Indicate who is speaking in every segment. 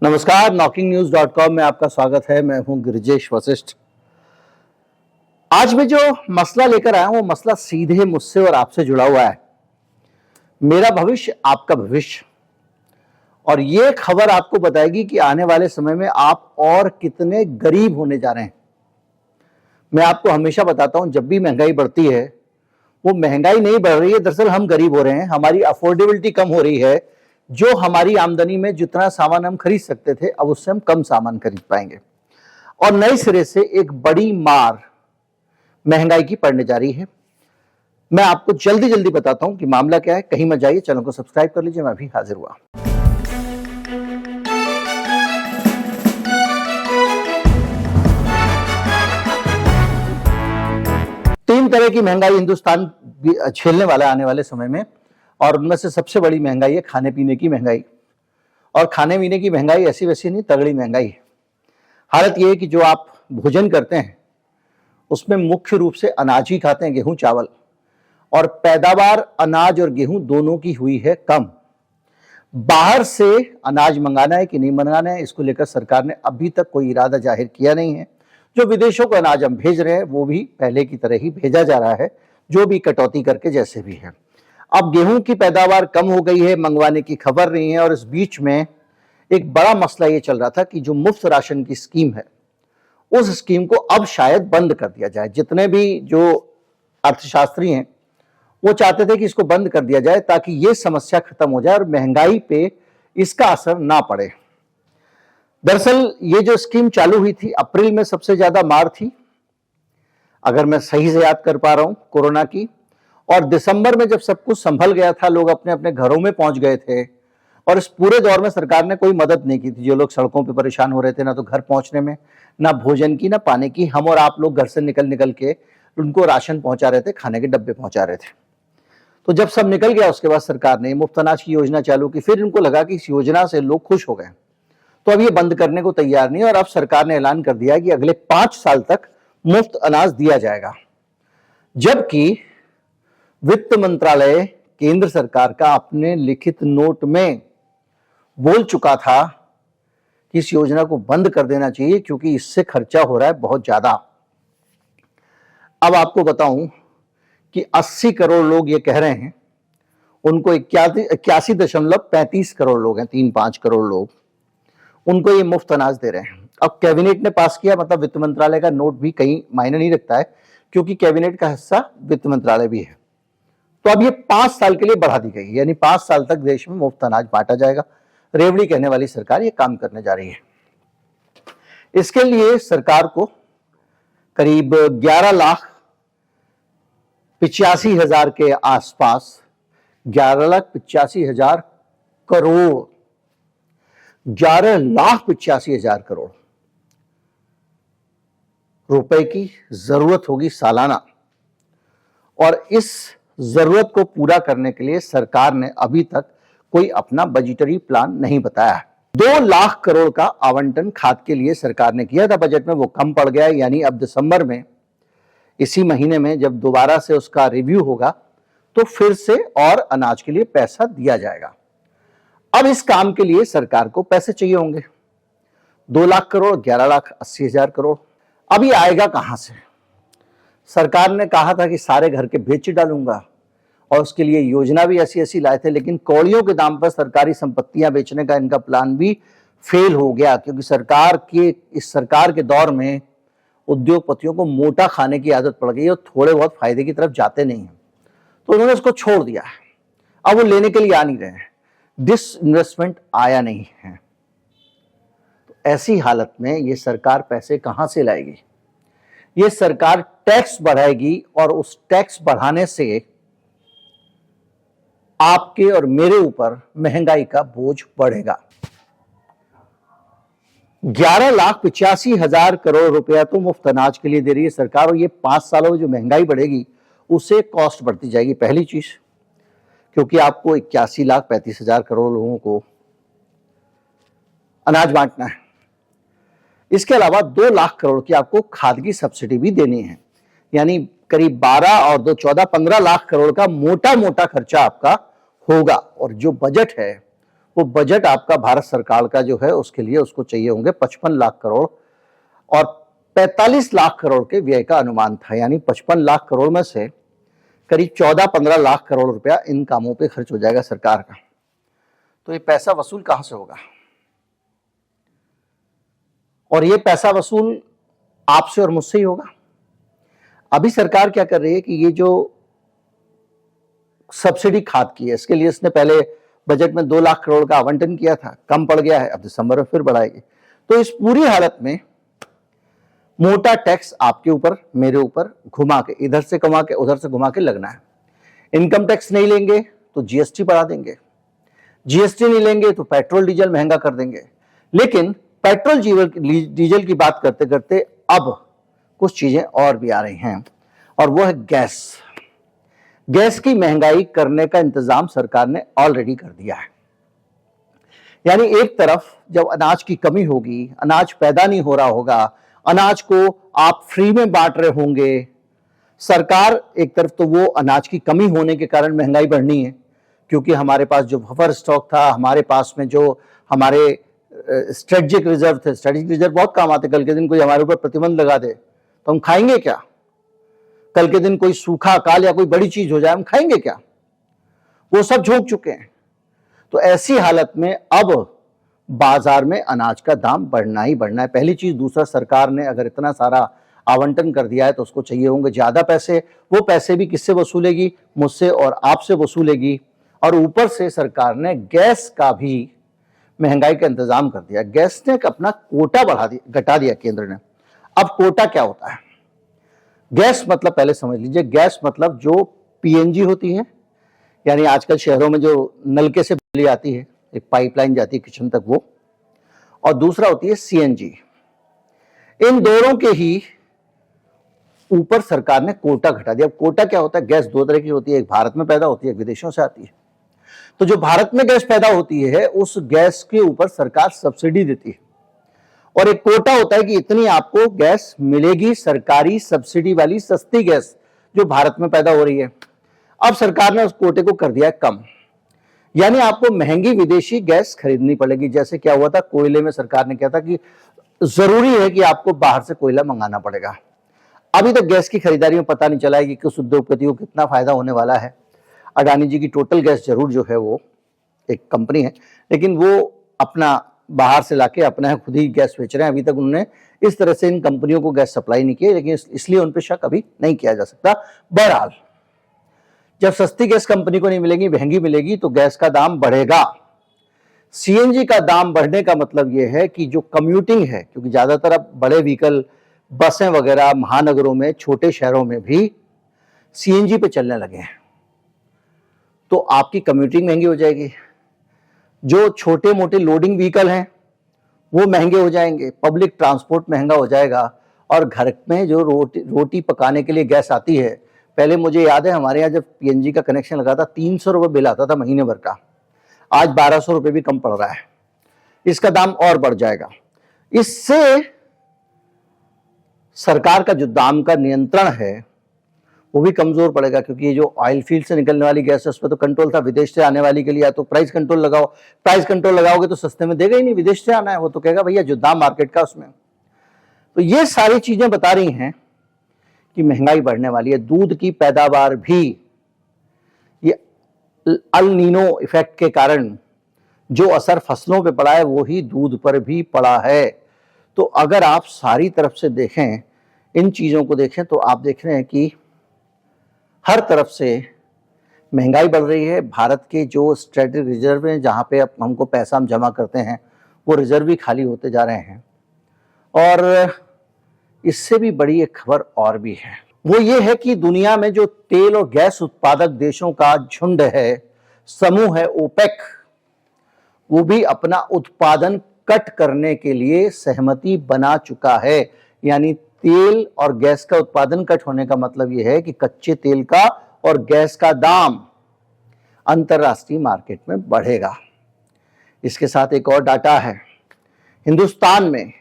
Speaker 1: नमस्कार, knocking-news.com में आपका स्वागत है। मैं हूं गिरिजेश वशिष्ठ। आज मैं जो मसला लेकर आया हूं वो मसला सीधे मुझसे और आपसे जुड़ा हुआ है। मेरा भविष्य आपका भविष्य, और ये खबर आपको बताएगी कि आने वाले समय में आप और कितने गरीब होने जा रहे हैं। मैं आपको हमेशा बताता हूं, जब भी महंगाई बढ़ती है वो महंगाई नहीं बढ़ रही है, दरअसल हम गरीब हो रहे हैं। हमारी अफोर्डेबिलिटी कम हो रही है। जो हमारी आमदनी में जितना सामान हम खरीद सकते थे, अब उससे हम कम सामान खरीद पाएंगे, और नए सिरे से एक बड़ी मार महंगाई की पड़ने जा रही है। मैं आपको जल्दी जल्दी बताता हूं कि मामला क्या है। कहीं मत जाइए, चैनल को सब्सक्राइब कर लीजिए। मैं अभी हाजिर हुआ। तीन तरह की महंगाई हिंदुस्तान झेलने वाला है आने वाले समय में, और उनमें से सबसे बड़ी महंगाई है खाने पीने की महंगाई। और खाने पीने की महंगाई ऐसी वैसी नहीं, तगड़ी महंगाई है। हालत यह है कि जो आप भोजन करते हैं उसमें मुख्य रूप से अनाज ही खाते हैं, गेहूं चावल, और पैदावार अनाज और गेहूं दोनों की हुई है कम। बाहर से अनाज मंगाना है कि नहीं मंगाना है, इसको लेकर सरकार ने अभी तक कोई इरादा जाहिर किया नहीं है। जो विदेशों को अनाज हम भेज रहे हैं वो भी पहले की तरह ही भेजा जा रहा है, जो भी कटौती करके जैसे भी है। अब गेहूं की पैदावार कम हो गई है, मंगवाने की खबर नहीं है, और इस बीच में एक बड़ा मसला ये चल रहा था कि जो मुफ्त राशन की स्कीम है उस स्कीम को अब शायद बंद कर दिया जाए। जितने भी जो अर्थशास्त्री हैं वो चाहते थे कि इसको बंद कर दिया जाए ताकि ये समस्या खत्म हो जाए और महंगाई पे इसका असर ना पड़े। दरअसल ये जो स्कीम चालू हुई थी, अप्रैल में सबसे ज्यादा मार थी, अगर मैं सही से याद कर पा रहा हूं, कोरोना की। और दिसंबर में जब सब कुछ संभल गया था, लोग अपने अपने घरों में पहुंच गए थे, और इस पूरे दौर में सरकार ने कोई मदद नहीं की थी। जो लोग सड़कों पे परेशान हो रहे थे, ना तो घर पहुंचने में, ना भोजन की, ना पानी की, हम और आप लोग घर से निकल निकल के उनको राशन पहुंचा रहे थे, खाने के डब्बे पहुंचा रहे थे। तो जब सब निकल गया उसके बाद सरकार ने मुफ्त अनाज की योजना चालू की। फिर इनको लगा कि इस योजना से लोग खुश हो गए, तो अब ये बंद करने को तैयार नहीं, और अब सरकार ने ऐलान कर दिया कि अगले 5 साल तक मुफ्त अनाज दिया जाएगा। जबकि वित्त मंत्रालय केंद्र सरकार का अपने लिखित नोट में बोल चुका था कि इस योजना को बंद कर देना चाहिए क्योंकि इससे खर्चा हो रहा है बहुत ज्यादा। अब आपको बताऊं कि 80 करोड़ लोग ये कह रहे हैं, उनको 81.35 करोड़ लोग हैं, 3-5 करोड़ लोग, उनको ये मुफ्त अनाज दे रहे हैं। अब कैबिनेट ने पास किया, मतलब वित्त मंत्रालय का नोट भी कहीं मायने नहीं रखता है क्योंकि कैबिनेट का हिस्सा वित्त मंत्रालय भी है। तो अब ये 5 साल के लिए बढ़ा दी गई, यानी 5 साल तक देश में मुफ्त अनाज बांटा जाएगा। रेवड़ी कहने वाली सरकार ये काम करने जा रही है। इसके लिए सरकार को करीब 11,85,000 के आसपास, 11,85,000 करोड़, 11,85,000 करोड़ रुपए की जरूरत होगी सालाना। और इस जरूरत को पूरा करने के लिए सरकार ने अभी तक कोई अपना बजटरी प्लान नहीं बताया है। 2 लाख करोड़ का आवंटन खाद के लिए सरकार ने किया था बजट में, वो कम पड़ गया है। यानी अब दिसंबर में, इसी महीने में जब दोबारा से उसका रिव्यू होगा तो फिर से और अनाज के लिए पैसा दिया जाएगा। अब इस काम के लिए सरकार को पैसे चाहिए होंगे, 2 लाख करोड़, 11,80,000 करोड़। अब ये आएगा कहां से? सरकार ने कहा था कि सारे घर के बेच डालूंगा, और उसके लिए योजना भी ऐसी लाए थे, लेकिन कौड़ियों के दाम पर सरकारी संपत्तियां बेचने का इनका प्लान भी फेल हो गया क्योंकि इस सरकार के दौर में उद्योगपतियों को मोटा खाने की आदत पड़ गई और थोड़े बहुत फायदे की तरफ जाते नहीं हैं, तो उन्होंने उसको छोड़ दिया है। अब वो लेने के लिए आ नहीं रहे हैं, डिसइन्वेस्टमेंट आया नहीं है। तो ऐसी हालत में ये सरकार पैसे कहां से लाएगी? ये सरकार टैक्स बढ़ाएगी, और उस टैक्स बढ़ाने से आपके और मेरे ऊपर महंगाई का बोझ बढ़ेगा। 11,85,000 करोड़ रुपया तो मुफ्त अनाज के लिए दे रही है सरकार, और ये 5 सालों में जो महंगाई बढ़ेगी उससे कॉस्ट बढ़ती जाएगी। पहली चीज, क्योंकि आपको 81,35,000 करोड़ लोगों को अनाज बांटना है। इसके अलावा 2 लाख करोड़ की आपको खाद की सब्सिडी भी देनी है, यानी करीब 12 और 2 14 15 लाख करोड़ का मोटा मोटा खर्चा आपका होगा। और जो बजट है वो बजट आपका भारत सरकार का जो है उसके लिए उसको चाहिए होंगे 55 लाख करोड़ और 45 लाख करोड़ के व्यय का अनुमान था। यानी 55 लाख करोड़ में से करीब 14-15 लाख करोड़ रुपया इन कामों पे खर्च हो जाएगा सरकार का। तो ये पैसा वसूल कहां से होगा? और ये पैसा वसूल आपसे और मुझसे ही होगा। अभी सरकार क्या कर रही है कि ये जो सब्सिडी खाद की है, इसके लिए इसने पहले बजट में 2 लाख करोड़ का आवंटन किया था, कम पड़ गया है, अब दिसंबर में फिर बढ़ाएगी। तो इस पूरी हालत में मोटा टैक्स आपके ऊपर, मेरे ऊपर घुमा के, इधर से कमा के उधर से घुमा के लगना है। इनकम टैक्स नहीं लेंगे तो जीएसटी बढ़ा देंगे, जीएसटी नहीं लेंगे तो पेट्रोल डीजल महंगा कर देंगे। लेकिन पेट्रोल डीजल की बात करते करते अब कुछ चीजें और भी आ रही हैं, और वो है गैस। गैस की महंगाई करने का इंतजाम सरकार ने ऑलरेडी कर दिया है। यानी एक तरफ जब अनाज की कमी होगी, अनाज पैदा नहीं हो रहा होगा, अनाज को आप फ्री में बांट रहे होंगे, सरकार एक तरफ तो वो अनाज की कमी होने के कारण महंगाई बढ़नी है, क्योंकि हमारे पास जो बफर स्टॉक था, हमारे पास में जो हमारे स्ट्रेटेजिक रिजर्व थे, स्ट्रेटेजिक रिजर्व बहुत काम आते। कल के दिन कोई हमारे ऊपर प्रतिबंध लगा दे तो हम खाएंगे क्या? कल के दिन कोई सूखा अकाल या कोई बड़ी चीज हो जाए, हम खाएंगे क्या? वो सब झोंक चुके हैं। तो ऐसी हालत में अब बाजार में अनाज का दाम बढ़ना ही बढ़ना है, पहली चीज। दूसरा, सरकार ने अगर इतना सारा आवंटन कर दिया है तो उसको चाहिए होंगे ज्यादा पैसे। वो पैसे भी किससे वसूलेगी? मुझसे और आपसे वसूलेगी। और ऊपर से सरकार ने गैस का भी महंगाई का इंतजाम कर दिया। गैस ने अपना कोटा घटा दिया केंद्र ने। अब कोटा क्या होता है? गैस मतलब पहले समझ लीजिए, गैस मतलब जो पीएनजी होती है, यानी आजकल शहरों में जो नलके से बिजली आती है, एक पाइपलाइन जाती है किचन तक, वो। और दूसरा होती है सीएनजी। इन दोनों के ही ऊपर सरकार ने कोटा घटा दिया। अब कोटा क्या होता है? गैस दो तरह की होती है, एक भारत में पैदा होती है, एक विदेशों से आती है। तो जो भारत में गैस पैदा होती है उस गैस के ऊपर सरकार सब्सिडी देती है, और एक कोटा होता है कि इतनी आपको गैस मिलेगी, सरकारी सब्सिडी वाली सस्ती गैस जो भारत में पैदा हो रही है। अब सरकार ने उस कोटे को कर दिया है कम, यानी आपको महंगी विदेशी गैस खरीदनी पड़ेगी। जैसे क्या हुआ था कोयले में, सरकार ने कहा था कि जरूरी है कि आपको बाहर से कोयला मंगाना पड़ेगा। अभी तक गैस की खरीदारी में पता नहीं चला है कि किस उद्योगपति को कितना फायदा होने वाला है। अडानी जी की टोटल गैस जरूर जो है वो एक कंपनी है, लेकिन वो अपना बाहर से लाके अपना खुद ही गैस बेच रहे हैं। अभी तक उन्होंने इस तरह से इन कंपनियों को गैस सप्लाई नहीं की, लेकिन इसलिए उन पर शक अभी नहीं किया जा सकता। बहरहाल, जब सस्ती गैस कंपनी को नहीं मिलेगी, महंगी मिलेगी, तो गैस का दाम बढ़ेगा। सीएनजी का दाम बढ़ने का मतलब यह है कि जो कम्यूटिंग है, क्योंकि ज्यादातर अब बड़े व्हीकल, बसें वगैरह महानगरों में, छोटे शहरों में भी सीएनजी पे चलने लगे हैं, तो आपकी कम्यूटिंग महंगी हो जाएगी। जो छोटे मोटे लोडिंग व्हीकल हैं वो महंगे हो जाएंगे, पब्लिक ट्रांसपोर्ट महंगा हो जाएगा, और घर में जो रोटी पकाने के लिए गैस आती है, पहले मुझे याद है हमारे यहाँ जब पीएनजी का कनेक्शन लगा था 300 रुपये बिल आता था महीने भर का, आज 1200 रुपये भी कम पड़ रहा है। इसका दाम और बढ़ जाएगा। इससे सरकार का जो दाम का नियंत्रण है वो भी कमजोर पड़ेगा, क्योंकि ये जो ऑयल फील्ड से निकलने वाली गैस है उस पर तो कंट्रोल था। विदेश से आने वाली के लिए या तो प्राइस कंट्रोल लगाओ, प्राइस कंट्रोल लगाओगे तो सस्ते में देगा ही नहीं, विदेश से आना है, वो तो कहेगा भैया जो दाम मार्केट का उसमें। तो ये सारी चीजें बता रही हैं कि महंगाई बढ़ने वाली है। दूध की पैदावार भी ये अल नीनो इफेक्ट के कारण जो असर फसलों पे पड़ा है वो ही दूध पर भी पड़ा है। तो अगर आप सारी तरफ से देखें, इन चीजों को देखें, तो आप देख रहे हैं कि हर तरफ से महंगाई बढ़ रही है। भारत के जो स्ट्रेटेजिक रिजर्व हैं, जहाँ पे अब हमको पैसा हम जमा करते हैं, वो रिजर्व भी खाली होते जा रहे हैं। और इससे भी बड़ी एक खबर और भी है, वो ये है कि दुनिया में जो तेल और गैस उत्पादक देशों का झुंड है, समूह है ओपेक, वो भी अपना उत्पादन कट करने के लिए सहमति बना चुका है। यानी तेल और गैस का उत्पादन कट होने का मतलब यह है कि कच्चे तेल का और गैस का दाम अंतरराष्ट्रीय मार्केट में बढ़ेगा। इसके साथ एक और डाटा है, हिंदुस्तान में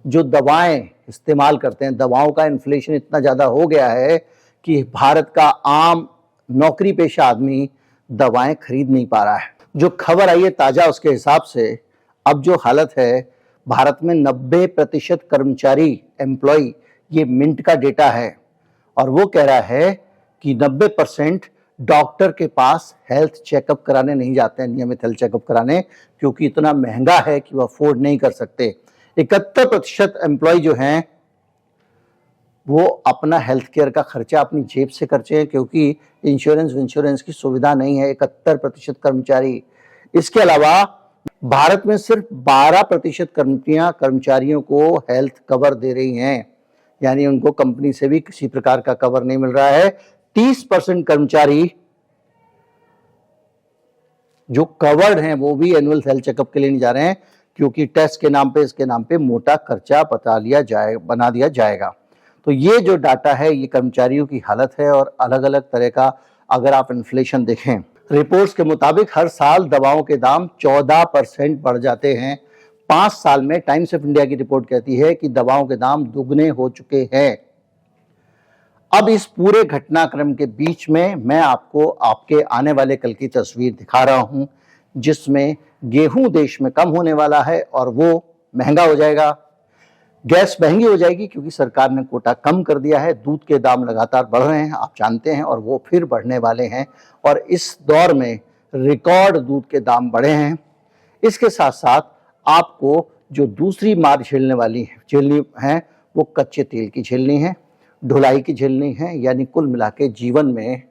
Speaker 1: जो दवाएं इस्तेमाल करते हैं, दवाओं का इन्फ्लेशन इतना ज्यादा हो गया है कि भारत का आम नौकरी पेशा आदमी दवाएं खरीद नहीं पा रहा है। जो खबर आई है ताजा उसके हिसाब से अब जो हालत है भारत में 90% कर्मचारी एम्प्लॉय, ये मिंट का डेटा है और वो कह रहा है कि 90% डॉक्टर के पास हेल्थ चेकअप कराने नहीं जाते हैं, नियमित हेल्थ चेकअप कराने, क्योंकि इतना महंगा है कि वो अफोर्ड नहीं कर सकते। 71% एम्प्लॉय जो हैं वो अपना हेल्थ केयर का खर्चा अपनी जेब से खर्चे हैं, क्योंकि इंश्योरेंस की सुविधा नहीं है। 71% कर्मचारी। इसके अलावा भारत में सिर्फ 12% कंपनियां कर्मचारियों को हेल्थ कवर दे रही हैं, यानी उनको कंपनी से भी किसी प्रकार का कवर नहीं मिल रहा है। 30% कर्मचारी जो कवर्ड हैं वो भी एनुअल हेल्थ चेकअप के लिए नहीं जा रहे हैं, क्योंकि टेस्ट के नाम पे, इसके नाम पे मोटा खर्चा बना दिया जाएगा। तो ये जो डाटा है ये कर्मचारियों की हालत है। और अलग अलग तरह का अगर आप इन्फ्लेशन देखें, रिपोर्ट्स के मुताबिक हर साल दवाओं के दाम 14% बढ़ जाते हैं। 5 साल में टाइम्स ऑफ इंडिया की रिपोर्ट कहती है कि दवाओं के दाम दुगने हो चुके हैं। अब इस पूरे घटनाक्रम के बीच में मैं आपको आपके आने वाले कल की तस्वीर दिखा रहा हूं, जिसमें गेहूं देश में कम होने वाला है और वो महंगा हो जाएगा। गैस महंगी हो जाएगी क्योंकि सरकार ने कोटा कम कर दिया है। दूध के दाम लगातार बढ़ रहे हैं, आप जानते हैं, और वो फिर बढ़ने वाले हैं। और इस दौर में रिकॉर्ड दूध के दाम बढ़े हैं। इसके साथ साथ आपको जो दूसरी मार झेलनी है वो कच्चे तेल की झेलनी है, ढुलाई की झेलनी है। यानी कुल मिला के जीवन में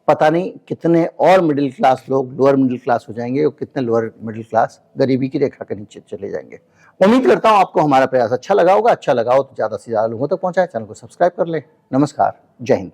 Speaker 1: पता नहीं कितने और मिडिल क्लास लोग लोअर मिडिल क्लास हो जाएंगे और कितने लोअर मिडिल क्लास गरीबी की रेखा के नीचे चले जाएंगे। उम्मीद करता हूं आपको हमारा प्रयास अच्छा लगा होगा। अच्छा लगा हो तो ज्यादा से ज्यादा लोगों तक पहुंचाएं, चैनल को सब्सक्राइब कर लें। नमस्कार, जय हिंद।